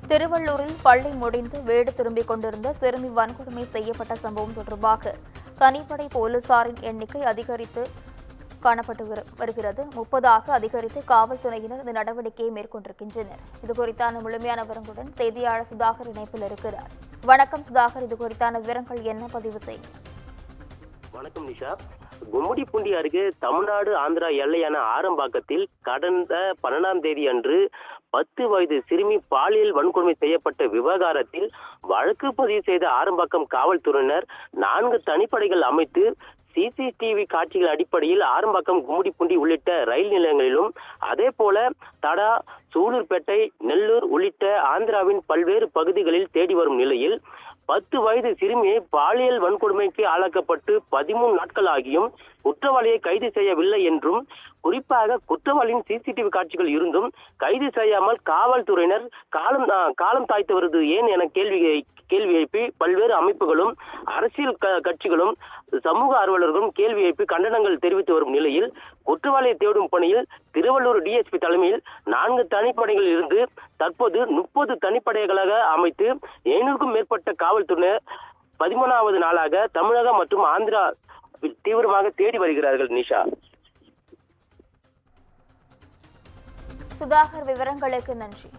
திருவள்ளூரில் பள்ளி முடிந்து வீடு திரும்பிக் கொண்டிருந்த சிறுமி வன்கொடுமை செய்யப்பட்ட சம்பவம் தொடர்பாக தனிப்படை போலீசாரின் எண்ணிக்கை அதிகரித்து காணப்பட்டு வருகிறது. 30ஆக அதிகரித்து காவல்துறையினர் இந்த நடவடிக்கையை மேற்கொண்டிருக்கின்றனர். இதுகுறித்தான முழுமையான விவரங்களுடன் செய்தியாளர் சுதாகர் இணைப்பில் இருக்கிறார். வணக்கம் சுதாகர், இது குறித்தான விவரங்கள் என்ன? பதிவு செய்யுங்க. வணக்கம் நிஷா. கும்மிடிப்பூண்டி அருகே தமிழ்நாடு ஆந்திரா எல்லையான ஆரம்பாக்கத்தில் கடந்த 12ஆம் தேதி அன்று 10 வயது சிறுமி பாலியல் வன்கொடுமை செய்யப்பட்ட விவகாரத்தில் வழக்கு பதிவு செய்த ஆரம்பாக்கம் காவல்துறையினர் 4 தனிப்படைகள் அமைத்து சிசிடிவி காட்சிகள் அடிப்படையில் ஆரம்பாக்கம், கும்மிடிப்பூண்டி உள்ளிட்ட ரயில் நிலையங்களிலும் அதே போல தடா, சூலூர்பேட்டை, நெல்லூர் உள்ளிட்ட ஆந்திராவின் பல்வேறு பகுதிகளில் தேடி வரும் நிலையில் 10 வயது சிறுமியை பாலியல் வன்கொடுமைக்கு ஆளாக்கப்பட்டு 13 நாட்கள் ஆகியும் குற்றவாளியை கைது செய்யவில்லை என்றும், குறிப்பாக குற்றவாளியின் சிசிடிவி காட்சிகள் இருந்தும் கைது செய்யாமல் காவல்துறையினர் காலம் தாய்த்து வருவது ஏன் என கேள்வி எழுப்பி பல்வேறு அமைப்புகளும் அரசியல் கட்சிகளும் சமூக ஆர்வலர்களும் கேள்வி எழுப்பி கண்டனங்கள் தெரிவித்து வரும் நிலையில் குற்றவாளியை தேடும் பணியில் திருவள்ளூர் டிஎஸ்பி தலைமையில் 4 தனிப்படைகள் இருந்து தற்போது 30 தனிப்படைகளாக அமைத்து 700க்கும் மேற்பட்ட காவல்துறையினர் 13வது நாளாக தமிழகம் மற்றும் ஆந்திரா தீவிரமாக தேடி வருகிறார்கள். நிஷா. சுதாகர், விவரங்களுக்கு நன்றி.